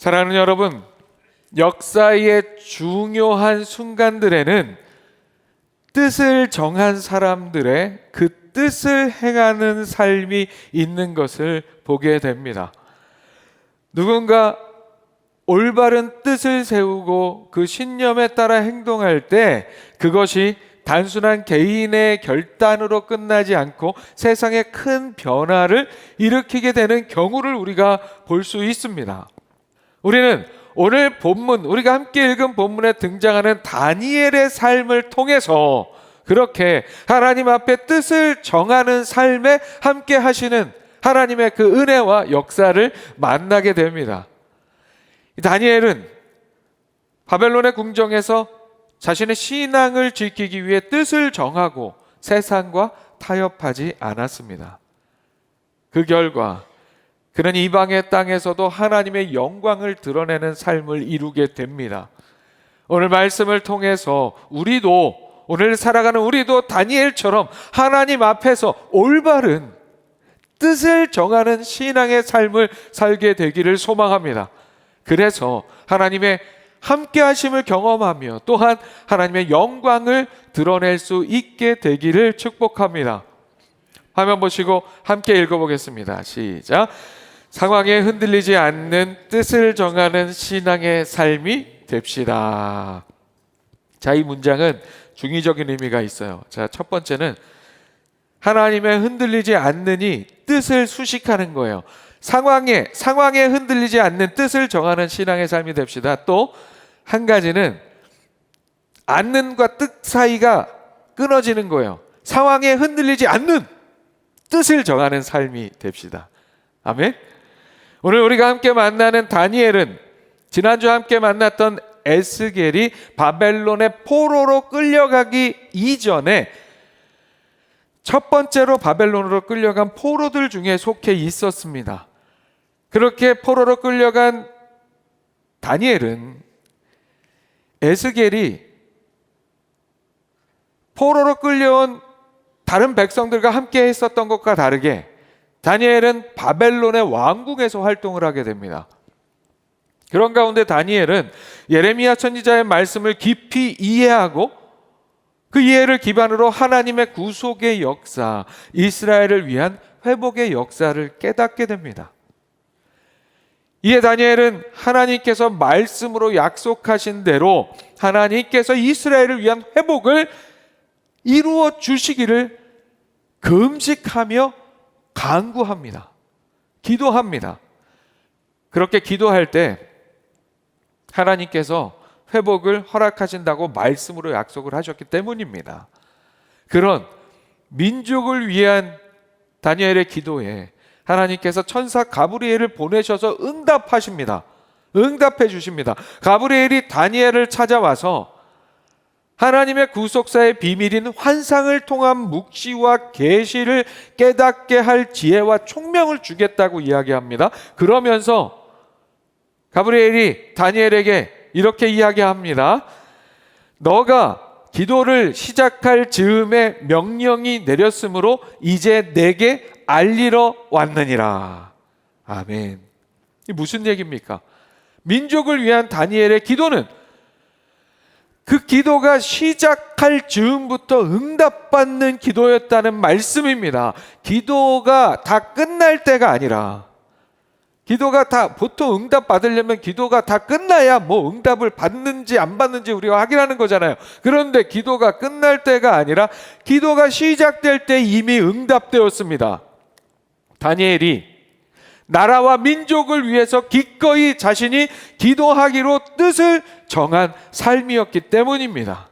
사랑하는 여러분, 역사의 중요한 순간들에는 뜻을 정한 사람들의 그 뜻을 행하는 삶이 있는 것을 보게 됩니다. 누군가 올바른 뜻을 세우고 그 신념에 따라 행동할 때 그것이 단순한 개인의 결단으로 끝나지 않고 세상에 큰 변화를 일으키게 되는 경우를 우리가 볼 수 있습니다. 우리는 오늘 본문, 우리가 함께 읽은 본문에 등장하는 다니엘의 삶을 통해서 그렇게 하나님 앞에 뜻을 정하는 삶에 함께 하시는 하나님의 그 은혜와 역사를 만나게 됩니다. 다니엘은 바벨론의 궁정에서 자신의 신앙을 지키기 위해 뜻을 정하고 세상과 타협하지 않았습니다. 그 결과 그는 이방의 땅에서도 하나님의 영광을 드러내는 삶을 이루게 됩니다. 오늘 말씀을 통해서 오늘 살아가는 우리도 다니엘처럼 하나님 앞에서 올바른 뜻을 정하는 신앙의 삶을 살게 되기를 소망합니다. 그래서 하나님의 함께 하심을 경험하며 또한 하나님의 영광을 드러낼 수 있게 되기를 축복합니다. 화면 보시고 함께 읽어보겠습니다. 시작. 상황에 흔들리지 않는 뜻을 정하는 신앙의 삶이 됩시다. 자, 이 문장은 중의적인 의미가 있어요. 자, 첫 번째는 하나님의 흔들리지 않느니 뜻을 수식하는 거예요. 상황에 흔들리지 않는 뜻을 정하는 신앙의 삶이 됩시다. 또 한 가지는 않는과 뜻 사이가 끊어지는 거예요. 상황에 흔들리지 않는 뜻을 정하는 삶이 됩시다. 아멘. 오늘 우리가 함께 만나는 다니엘은 지난주 함께 만났던 에스겔이 바벨론의 포로로 끌려가기 이전에 첫 번째로 바벨론으로 끌려간 포로들 중에 속해 있었습니다. 그렇게 포로로 끌려간 다니엘은 에스겔이 포로로 끌려온 다른 백성들과 함께 했었던 것과 다르게 다니엘은 바벨론의 왕궁에서 활동을 하게 됩니다. 그런 가운데 다니엘은 예레미야 선지자의 말씀을 깊이 이해하고 그 이해를 기반으로 하나님의 구속의 역사, 이스라엘을 위한 회복의 역사를 깨닫게 됩니다. 이에 다니엘은 하나님께서 말씀으로 약속하신 대로 하나님께서 이스라엘을 위한 회복을 이루어 주시기를 금식하며 간구합니다. 기도합니다. 그렇게 기도할 때 하나님께서 회복을 허락하신다고 말씀으로 약속을 하셨기 때문입니다. 그런 민족을 위한 다니엘의 기도에 하나님께서 천사 가브리엘을 보내셔서 응답하십니다. 응답해 주십니다. 가브리엘이 다니엘을 찾아와서 하나님의 구속사의 비밀인 환상을 통한 묵시와 계시를 깨닫게 할 지혜와 총명을 주겠다고 이야기합니다. 그러면서 가브리엘이 다니엘에게 이렇게 이야기합니다. 너가 기도를 시작할 즈음에 명령이 내렸으므로 이제 내게 알리러 왔느니라. 아멘. 이 무슨 얘기입니까? 민족을 위한 다니엘의 기도는 그 기도가 시작할 즈음부터 응답받는 기도였다는 말씀입니다. 기도가 다 끝날 때가 아니라 기도가 다 보통 응답 받으려면 기도가 다 끝나야 뭐 응답을 받는지 안 받는지 우리가 확인하는 거잖아요. 그런데 기도가 끝날 때가 아니라 기도가 시작될 때 이미 응답되었습니다. 다니엘이 나라와 민족을 위해서 기꺼이 자신이 기도하기로 뜻을 정한 삶이었기 때문입니다.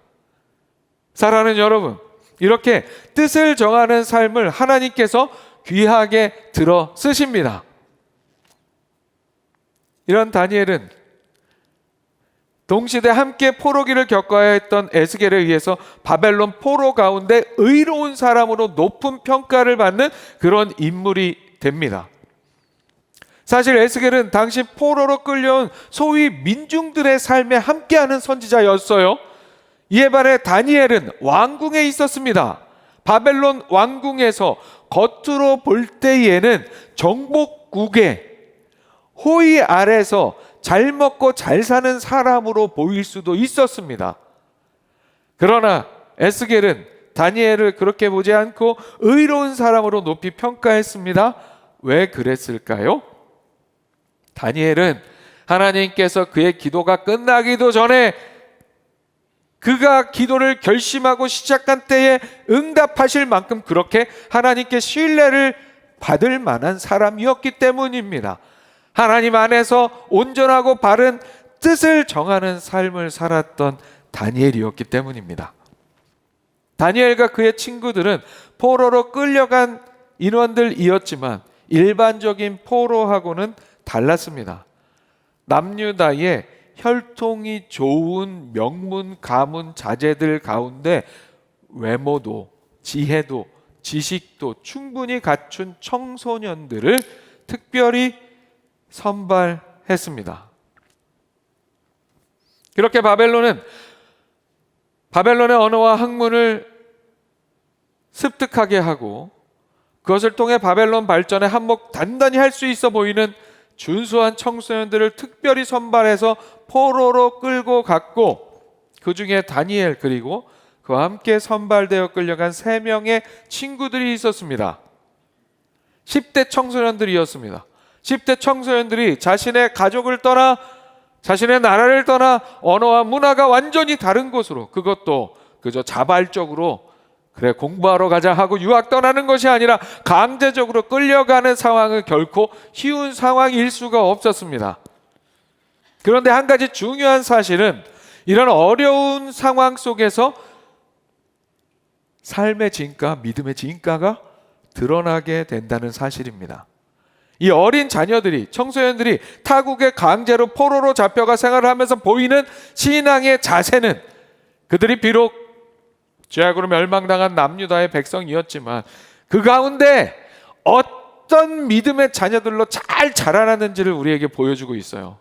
사랑하는 여러분, 이렇게 뜻을 정하는 삶을 하나님께서 귀하게 들어 쓰십니다. 이런 다니엘은 동시대 함께 포로기를 겪어야 했던 에스겔에 의해서 바벨론 포로 가운데 의로운 사람으로 높은 평가를 받는 그런 인물이 됩니다. 사실 에스겔은 당시 포로로 끌려온 소위 민중들의 삶에 함께하는 선지자였어요. 이에 반해 다니엘은 왕궁에 있었습니다. 바벨론 왕궁에서 겉으로 볼 때에는 정복국의 호위 아래서 잘 먹고 잘 사는 사람으로 보일 수도 있었습니다. 그러나 에스겔은 다니엘을 그렇게 보지 않고 의로운 사람으로 높이 평가했습니다. 왜 그랬을까요? 다니엘은 하나님께서 그의 기도가 끝나기도 전에 그가 기도를 결심하고 시작한 때에 응답하실 만큼 그렇게 하나님께 신뢰를 받을 만한 사람이었기 때문입니다. 하나님 안에서 온전하고 바른 뜻을 정하는 삶을 살았던 다니엘이었기 때문입니다. 다니엘과 그의 친구들은 포로로 끌려간 인원들이었지만 일반적인 포로하고는 달랐습니다. 남유다의 혈통이 좋은 명문, 가문, 자제들 가운데 외모도, 지혜도, 지식도 충분히 갖춘 청소년들을 특별히 선발했습니다. 그렇게 바벨론의 언어와 학문을 습득하게 하고 그것을 통해 바벨론 발전에 한몫 단단히 할 수 있어 보이는 준수한 청소년들을 특별히 선발해서 포로로 끌고 갔고, 그 중에 다니엘 그리고 그와 함께 선발되어 끌려간 3명의 친구들이 있었습니다. 10대 청소년들이었습니다. 10대 청소년들이 자신의 가족을 떠나, 자신의 나라를 떠나 언어와 문화가 완전히 다른 곳으로, 그것도 그저 자발적으로 그래 공부하러 가자 하고 유학 떠나는 것이 아니라 강제적으로 끌려가는 상황은 결코 쉬운 상황일 수가 없었습니다. 그런데 한 가지 중요한 사실은 이런 어려운 상황 속에서 삶의 진가, 믿음의 진가가 드러나게 된다는 사실입니다. 이 어린 자녀들이, 청소년들이 타국에 강제로 포로로 잡혀가 생활을 하면서 보이는 신앙의 자세는, 그들이 비록 죄악으로 멸망당한 남유다의 백성이었지만 그 가운데 어떤 믿음의 자녀들로 잘 자라났는지를 우리에게 보여주고 있어요.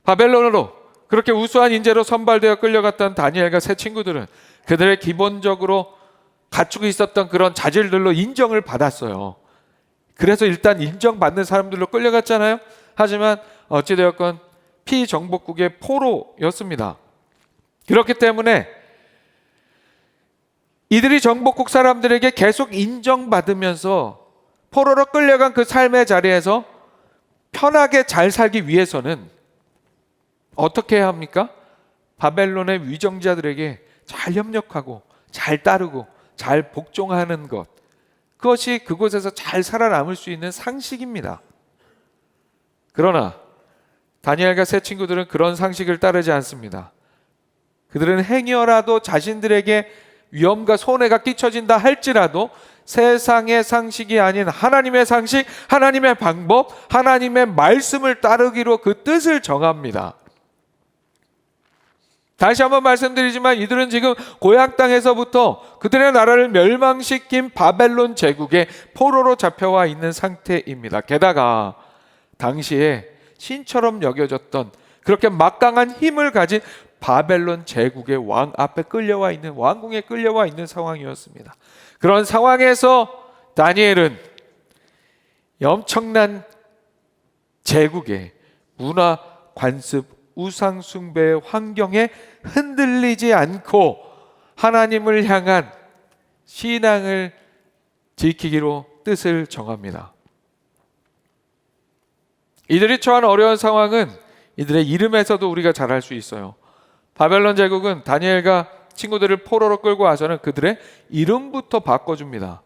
바벨론으로 그렇게 우수한 인재로 선발되어 끌려갔던 다니엘과 세 친구들은 그들의 기본적으로 갖추고 있었던 그런 자질들로 인정을 받았어요. 그래서 일단 인정받는 사람들로 끌려갔잖아요. 하지만 어찌되었건 피정복국의 포로였습니다. 그렇기 때문에 이들이 정복국 사람들에게 계속 인정받으면서 포로로 끌려간 그 삶의 자리에서 편하게 잘 살기 위해서는 어떻게 해야 합니까? 바벨론의 위정자들에게 잘 협력하고 잘 따르고 잘 복종하는 것, 그것이 그곳에서 잘 살아남을 수 있는 상식입니다. 그러나 다니엘과 세 친구들은 그런 상식을 따르지 않습니다. 그들은 행여라도 자신들에게 위험과 손해가 끼쳐진다 할지라도 세상의 상식이 아닌 하나님의 상식, 하나님의 방법, 하나님의 말씀을 따르기로 그 뜻을 정합니다. 다시 한번 말씀드리지만 이들은 지금 고향 땅에서부터 그들의 나라를 멸망시킨 바벨론 제국의 포로로 잡혀와 있는 상태입니다. 게다가 당시에 신처럼 여겨졌던 그렇게 막강한 힘을 가진 바벨론 제국의 왕 앞에 끌려와 있는, 왕궁에 끌려와 있는 상황이었습니다. 그런 상황에서 다니엘은 엄청난 제국의 문화, 관습, 우상 숭배의 환경에 흔들리지 않고 하나님을 향한 신앙을 지키기로 뜻을 정합니다. 이들이 처한 어려운 상황은 이들의 이름에서도 우리가 잘 알 수 있어요. 바벨론 제국은 다니엘과 친구들을 포로로 끌고 와서는 그들의 이름부터 바꿔줍니다.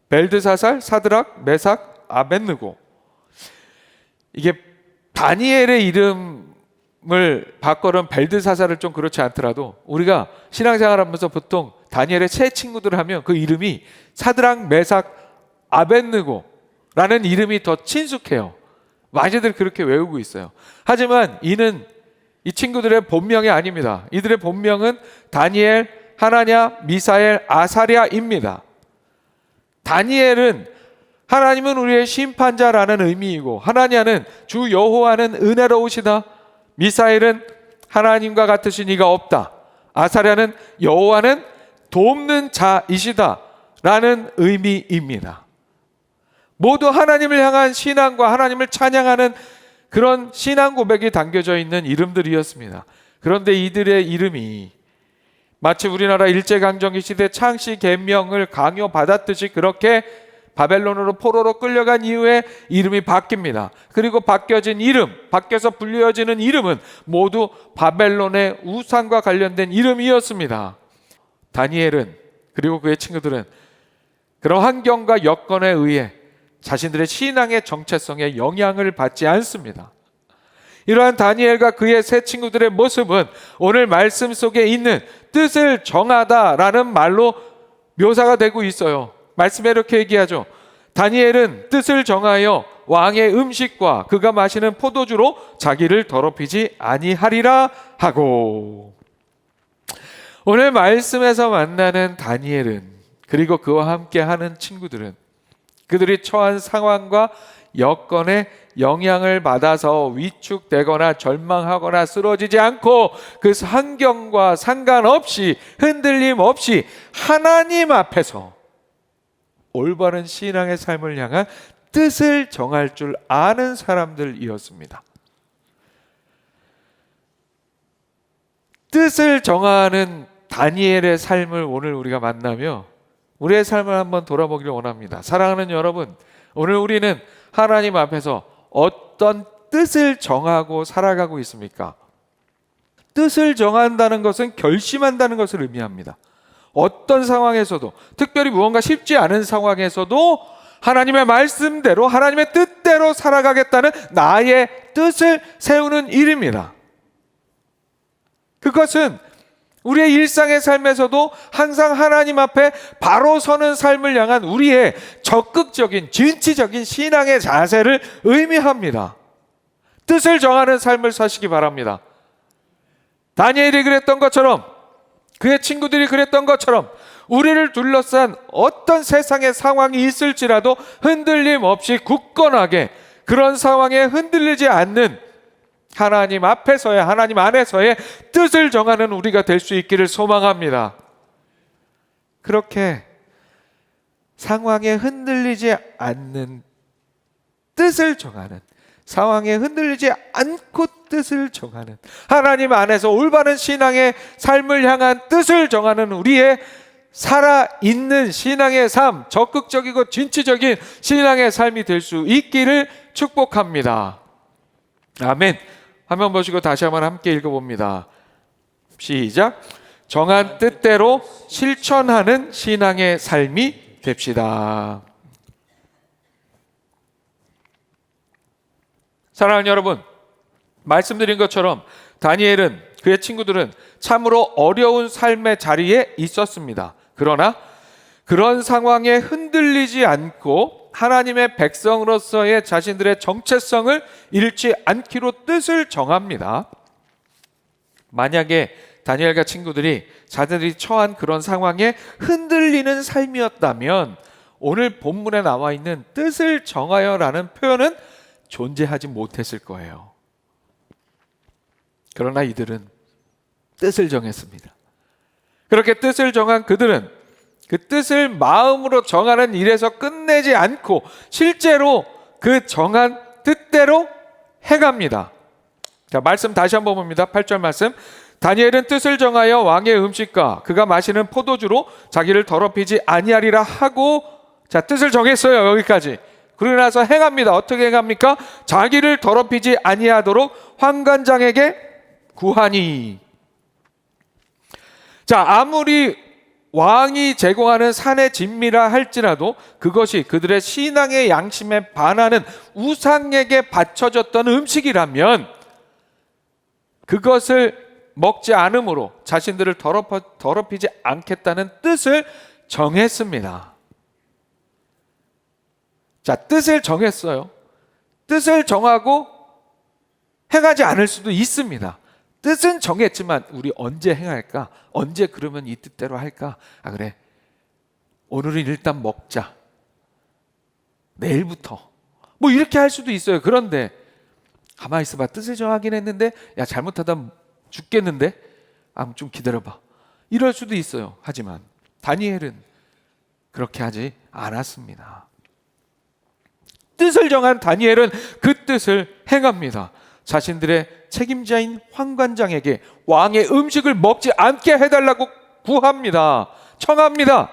벨드사살, 사드락, 메삭, 아벳느고. 이게 다니엘의 이름을 바꿔는 벨드사살을 좀 그렇지 않더라도 우리가 신앙생활하면서 보통 다니엘의 세 친구들 하면 그 이름이 사드락, 메삭, 아벳느고라는 이름이 더 친숙해요. 많이들 그렇게 외우고 있어요. 하지만 이 친구들의 본명이 아닙니다. 이들의 본명은 다니엘, 하나냐, 미사엘, 아사랴입니다. 다니엘은 하나님은 우리의 심판자라는 의미이고, 하나냐는 주 여호와는 은혜로우시다, 미사엘은 하나님과 같으신 이가 없다, 아사랴는 여호와는 돕는 자이시다 라는 의미입니다. 모두 하나님을 향한 신앙과 하나님을 찬양하는 그런 신앙 고백이 담겨져 있는 이름들이었습니다. 그런데 이들의 이름이 마치 우리나라 일제강점기 시대 창씨 계명을 강요받았듯이 그렇게 바벨론으로 포로로 끌려간 이후에 이름이 바뀝니다. 그리고 바뀌어진 이름, 바뀌어서 불려지는 이름은 모두 바벨론의 우상과 관련된 이름이었습니다. 다니엘은, 그리고 그의 친구들은 그런 환경과 여건에 의해 자신들의 신앙의 정체성에 영향을 받지 않습니다. 이러한 다니엘과 그의 세 친구들의 모습은 오늘 말씀 속에 있는 뜻을 정하다라는 말로 묘사가 되고 있어요. 말씀에 이렇게 얘기하죠. 다니엘은 뜻을 정하여 왕의 음식과 그가 마시는 포도주로 자기를 더럽히지 아니하리라 하고, 오늘 말씀에서 만나는 다니엘은, 그리고 그와 함께하는 친구들은 그들이 처한 상황과 여건에 영향을 받아서 위축되거나 절망하거나 쓰러지지 않고 그 환경과 상관없이 흔들림 없이 하나님 앞에서 올바른 신앙의 삶을 향한 뜻을 정할 줄 아는 사람들이었습니다. 뜻을 정하는 다니엘의 삶을 오늘 우리가 만나며 우리의 삶을 한번 돌아보기를 원합니다. 사랑하는 여러분, 오늘 우리는 하나님 앞에서 어떤 뜻을 정하고 살아가고 있습니까? 뜻을 정한다는 것은 결심한다는 것을 의미합니다. 어떤 상황에서도, 특별히 무언가 쉽지 않은 상황에서도 하나님의 말씀대로, 하나님의 뜻대로 살아가겠다는 나의 뜻을 세우는 일입니다. 그것은 우리의 일상의 삶에서도 항상 하나님 앞에 바로 서는 삶을 향한 우리의 적극적인, 진취적인 신앙의 자세를 의미합니다. 뜻을 정하는 삶을 사시기 바랍니다. 다니엘이 그랬던 것처럼, 그의 친구들이 그랬던 것처럼 우리를 둘러싼 어떤 세상의 상황이 있을지라도 흔들림 없이 굳건하게 그런 상황에 흔들리지 않는 하나님 앞에서의, 하나님 안에서의 뜻을 정하는 우리가 될 수 있기를 소망합니다. 그렇게 상황에 흔들리지 않는 뜻을 정하는, 상황에 흔들리지 않고 뜻을 정하는, 하나님 안에서 올바른 신앙의 삶을 향한 뜻을 정하는 우리의 살아있는 신앙의 삶, 적극적이고 진취적인 신앙의 삶이 될 수 있기를 축복합니다. 아멘. 화면 보시고 다시 한번 함께 읽어봅니다. 시작. 정한 뜻대로 실천하는 신앙의 삶이 됩시다. 사랑하는 여러분, 말씀드린 것처럼 다니엘은, 그의 친구들은 참으로 어려운 삶의 자리에 있었습니다. 그러나 그런 상황에 흔들리지 않고 하나님의 백성으로서의 자신들의 정체성을 잃지 않기로 뜻을 정합니다. 만약에 다니엘과 친구들이 자신들이 처한 그런 상황에 흔들리는 삶이었다면 오늘 본문에 나와 있는 뜻을 정하여라는 표현은 존재하지 못했을 거예요. 그러나 이들은 뜻을 정했습니다. 그렇게 뜻을 정한 그들은 그 뜻을 마음으로 정하는 일에서 끝내지 않고 실제로 그 정한 뜻대로 해갑니다. 자, 말씀 다시 한번 봅니다. 8절 말씀. 다니엘은 뜻을 정하여 왕의 음식과 그가 마시는 포도주로 자기를 더럽히지 아니하리라 하고, 자, 뜻을 정했어요. 여기까지. 그러고 나서 행합니다. 어떻게 행합니까? 자기를 더럽히지 아니하도록 환관장에게 구하니. 자, 아무리 왕이 제공하는 산의 진미라 할지라도 그것이 그들의 신앙의 양심에 반하는 우상에게 바쳐졌던 음식이라면 그것을 먹지 않음으로 자신들을 더럽히지 않겠다는 뜻을 정했습니다. 자, 뜻을 정했어요. 뜻을 정하고 행하지 않을 수도 있습니다. 뜻은 정했지만 우리 언제 행할까? 언제 그러면 이 뜻대로 할까? 아, 그래, 오늘은 일단 먹자, 내일부터 뭐 이렇게 할 수도 있어요. 그런데 가만히 있어봐, 뜻을 정하긴 했는데 야, 잘못하다 죽겠는데 좀 기다려봐, 이럴 수도 있어요. 하지만 다니엘은 그렇게 하지 않았습니다. 뜻을 정한 다니엘은 그 뜻을 행합니다. 자신들의 책임자인 환관장에게 왕의 음식을 먹지 않게 해달라고 구합니다. 청합니다.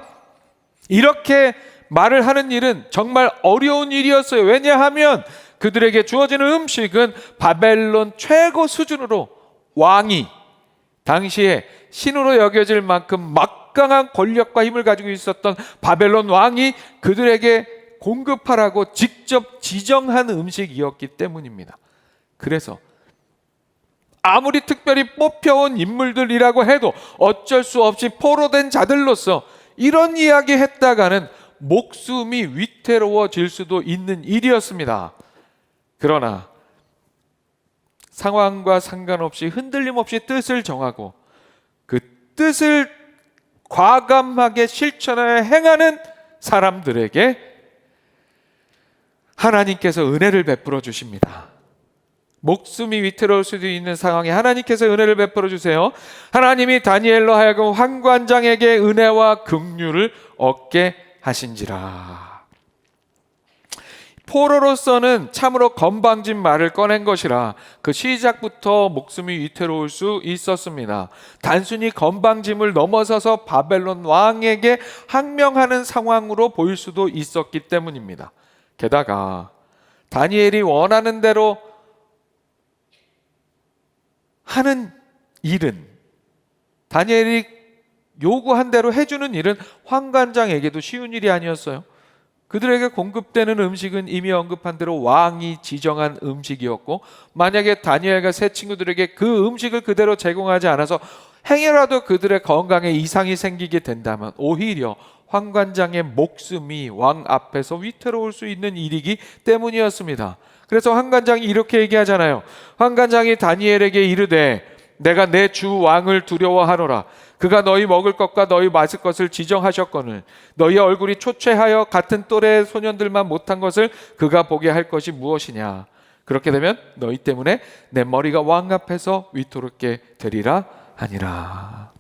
이렇게 말을 하는 일은 정말 어려운 일이었어요. 왜냐하면 그들에게 주어지는 음식은 바벨론 최고 수준으로 왕이 당시에 신으로 여겨질 만큼 막강한 권력과 힘을 가지고 있었던 바벨론 왕이 그들에게 공급하라고 직접 지정한 음식이었기 때문입니다. 그래서 아무리 특별히 뽑혀온 인물들이라고 해도 어쩔 수 없이 포로된 자들로서 이런 이야기 했다가는 목숨이 위태로워질 수도 있는 일이었습니다. 그러나 상황과 상관없이 흔들림 없이 뜻을 정하고 그 뜻을 과감하게 실천하여 행하는 사람들에게 하나님께서 은혜를 베풀어 주십니다. 목숨이 위태로울 수도 있는 상황에 하나님께서 은혜를 베풀어 주세요. 하나님이 다니엘로 하여금 환관장에게 은혜와 긍휼을 얻게 하신지라. 포로로서는 참으로 건방진 말을 꺼낸 것이라 그 시작부터 목숨이 위태로울 수 있었습니다. 단순히 건방짐을 넘어서서 바벨론 왕에게 항명하는 상황으로 보일 수도 있었기 때문입니다. 게다가 다니엘이 원하는 대로 하는 일은, 다니엘이 요구한 대로 해주는 일은 환관장에게도 쉬운 일이 아니었어요. 그들에게 공급되는 음식은 이미 언급한 대로 왕이 지정한 음식이었고, 만약에 다니엘과 세 친구들에게 그 음식을 그대로 제공하지 않아서 행여라도 그들의 건강에 이상이 생기게 된다면 오히려 환관장의 목숨이 왕 앞에서 위태로울 수 있는 일이기 때문이었습니다. 그래서 환관장이 이렇게 얘기하잖아요. 환관장이 다니엘에게 이르되 내가 내 주 왕을 두려워하노라. 그가 너희 먹을 것과 너희 마실 것을 지정하셨거늘 너희의 얼굴이 초췌하여 같은 또래의 소년들만 못한 것을 그가 보게 할 것이 무엇이냐. 그렇게 되면 너희 때문에 내 머리가 왕 앞에서 위태롭게 되리라 하니라.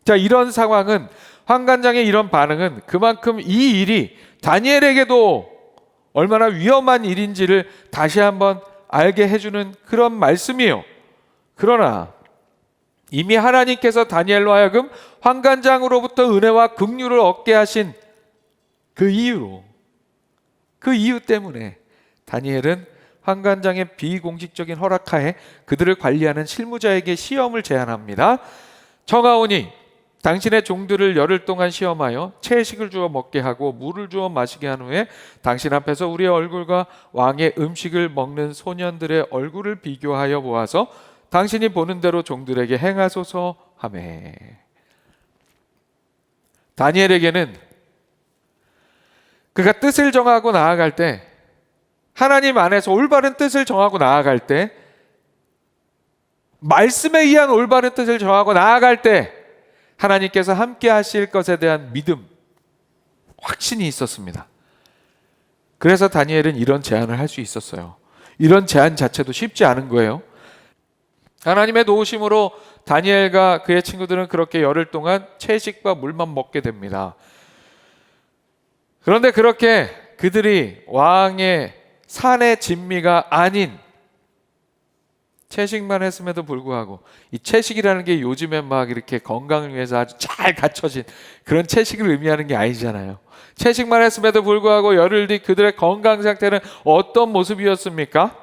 자, 이런 상황은, 환관장의 이런 반응은 그만큼 이 일이 다니엘에게도 얼마나 위험한 일인지를 다시 한번 알게 해주는 그런 말씀이에요. 그러나 이미 하나님께서 다니엘로 하여금 환관장으로부터 은혜와 긍휼을 얻게 하신 그 이유 때문에 다니엘은 환관장의 비공식적인 허락하에 그들을 관리하는 실무자에게 시험을 제안합니다. 청하오니 당신의 종들을 열흘 동안 시험하여 채식을 주어 먹게 하고 물을 주어 마시게 한 후에 당신 앞에서 우리의 얼굴과 왕의 음식을 먹는 소년들의 얼굴을 비교하여 보아서 당신이 보는 대로 종들에게 행하소서 하매. 다니엘에게는 그가 뜻을 정하고 나아갈 때, 하나님 안에서 올바른 뜻을 정하고 나아갈 때, 말씀에 의한 올바른 뜻을 정하고 나아갈 때 하나님께서 함께 하실 것에 대한 믿음, 확신이 있었습니다. 그래서 다니엘은 이런 제안을 할 수 있었어요. 이런 제안 자체도 쉽지 않은 거예요. 하나님의 도우심으로 다니엘과 그의 친구들은 그렇게 열흘 동안 채식과 물만 먹게 됩니다. 그런데 그렇게 그들이 왕의 산의 진미가 아닌 채식만 했음에도 불구하고, 이 채식이라는 게 요즘에 막 이렇게 건강을 위해서 아주 잘 갖춰진 그런 채식을 의미하는 게 아니잖아요. 채식만 했음에도 불구하고 열흘 뒤 그들의 건강 상태는 어떤 모습이었습니까?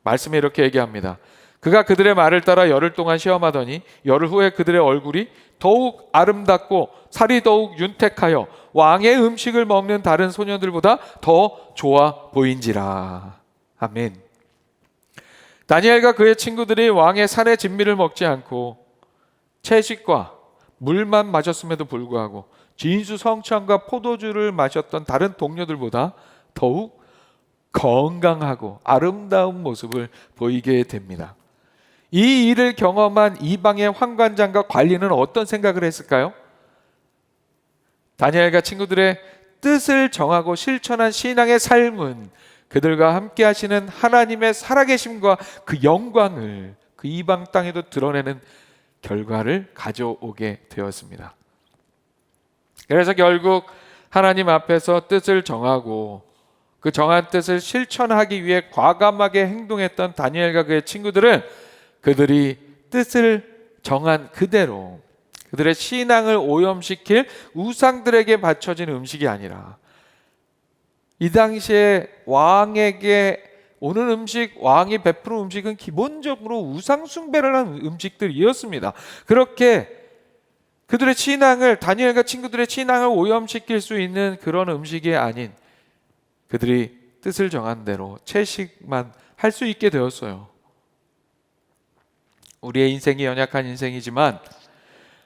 말씀에 이렇게 얘기합니다. 그가 그들의 말을 따라 열흘 동안 시험하더니 열흘 후에 그들의 얼굴이 더욱 아름답고 살이 더욱 윤택하여 왕의 음식을 먹는 다른 소년들보다 더 좋아 보인지라. 아멘. 다니엘과 그의 친구들이 왕의 산의 진미를 먹지 않고 채식과 물만 마셨음에도 불구하고 진수 성찬과 포도주를 마셨던 다른 동료들보다 더욱 건강하고 아름다운 모습을 보이게 됩니다. 이 일을 경험한 이방의 환관장과 관리는 어떤 생각을 했을까요? 다니엘과 친구들의 뜻을 정하고 실천한 신앙의 삶은 그들과 함께 하시는 하나님의 살아계심과 그 영광을 그 이방 땅에도 드러내는 결과를 가져오게 되었습니다. 그래서 결국 하나님 앞에서 뜻을 정하고 그 정한 뜻을 실천하기 위해 과감하게 행동했던 다니엘과 그의 친구들은 그들이 뜻을 정한 그대로 그들의 신앙을 오염시킬 우상들에게 바쳐진 음식이 아니라 이 당시에 왕에게 오는 음식, 왕이 베푸는 음식은 기본적으로 우상 숭배를 한 음식들이었습니다. 그렇게 그들의 신앙을, 다니엘과 친구들의 신앙을 오염시킬 수 있는 그런 음식이 아닌 그들이 뜻을 정한 대로 채식만 할 수 있게 되었어요. 우리의 인생이 연약한 인생이지만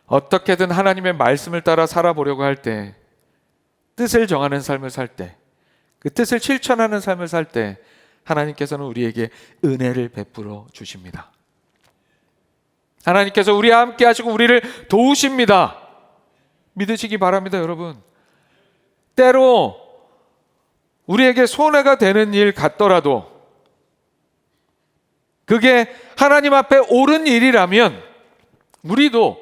어떻게든 하나님의 말씀을 따라 살아보려고 할 때, 뜻을 정하는 삶을 살 때, 그 뜻을 실천하는 삶을 살 때 하나님께서는 우리에게 은혜를 베풀어 주십니다. 하나님께서 우리와 함께 하시고 우리를 도우십니다. 믿으시기 바랍니다, 여러분. 때로 우리에게 손해가 되는 일 같더라도 그게 하나님 앞에 옳은 일이라면 우리도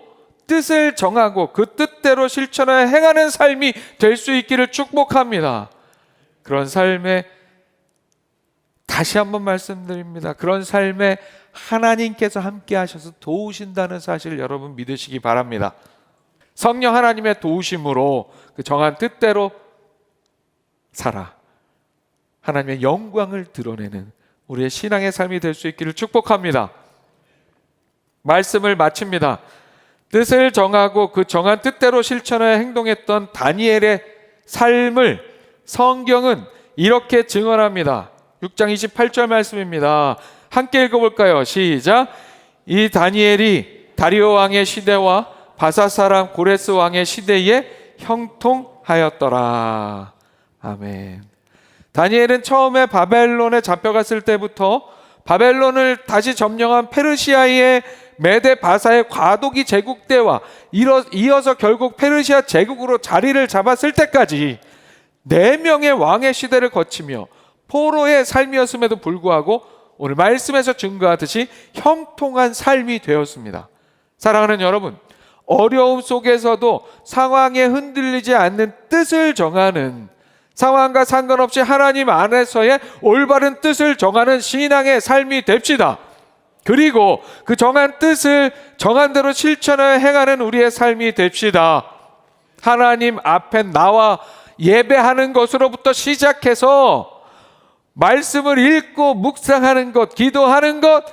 뜻을 정하고 그 뜻대로 실천하여 행하는 삶이 될 수 있기를 축복합니다. 그런 삶에 다시 한번 말씀드립니다. 그런 삶에 하나님께서 함께 하셔서 도우신다는 사실을 여러분 믿으시기 바랍니다. 성령 하나님의 도우심으로 그 정한 뜻대로 살아 하나님의 영광을 드러내는 우리의 신앙의 삶이 될 수 있기를 축복합니다. 말씀을 마칩니다. 뜻을 정하고 그 정한 뜻대로 실천하여 행동했던 다니엘의 삶을 성경은 이렇게 증언합니다. 6장 28절 말씀입니다. 함께 읽어볼까요? 시작. 이 다니엘이 다리오 왕의 시대와 바사 사람 고레스 왕의 시대에 형통하였더라. 아멘. 다니엘은 처음에 바벨론에 잡혀갔을 때부터 바벨론을 다시 점령한 페르시아의 메데 바사의 과도기 제국 때와 이어서 결국 페르시아 제국으로 자리를 잡았을 때까지 4명의 왕의 시대를 거치며 포로의 삶이었음에도 불구하고 오늘 말씀에서 증거하듯이 형통한 삶이 되었습니다. 사랑하는 여러분, 어려움 속에서도 상황에 흔들리지 않는 뜻을 정하는, 상황과 상관없이 하나님 안에서의 올바른 뜻을 정하는 신앙의 삶이 됩시다. 그리고 그 정한 뜻을 정한 대로 실천하여 행하는 우리의 삶이 됩시다. 하나님 앞에 나와 예배하는 것으로부터 시작해서 말씀을 읽고 묵상하는 것, 기도하는 것,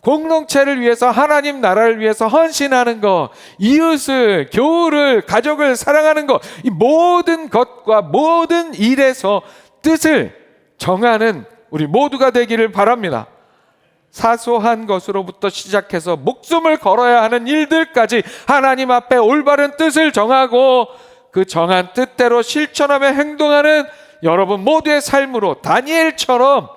공동체를 위해서, 하나님 나라를 위해서 헌신하는 것, 이웃을, 교우를, 가족을 사랑하는 것, 이 모든 것과 모든 일에서 뜻을 정하는 우리 모두가 되기를 바랍니다. 사소한 것으로부터 시작해서 목숨을 걸어야 하는 일들까지 하나님 앞에 올바른 뜻을 정하고 그 정한 뜻대로 실천하며 행동하는 여러분 모두의 삶으로 다니엘처럼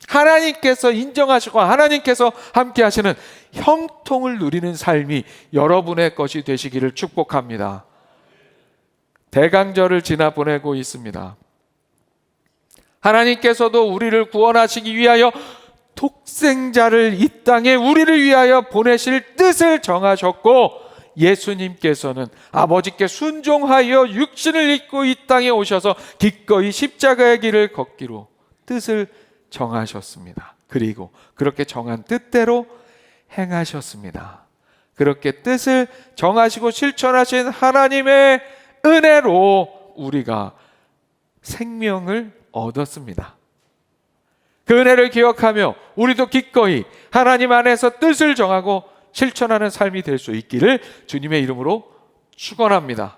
하나님께서 인정하시고 하나님께서 함께 하시는 형통을 누리는 삶이 여러분의 것이 되시기를 축복합니다. 대강절을 지나 보내고 있습니다. 하나님께서도 우리를 구원하시기 위하여 독생자를 이 땅에 우리를 위하여 보내실 뜻을 정하셨고, 예수님께서는 아버지께 순종하여 육신을 입고 이 땅에 오셔서 기꺼이 십자가의 길을 걷기로 뜻을 정하셨습니다. 그리고 그렇게 정한 뜻대로 행하셨습니다. 그렇게 뜻을 정하시고 실천하신 하나님의 은혜로 우리가 생명을 얻었습니다. 그 은혜를 기억하며 우리도 기꺼이 하나님 안에서 뜻을 정하고 실천하는 삶이 될 수 있기를 주님의 이름으로 축원합니다.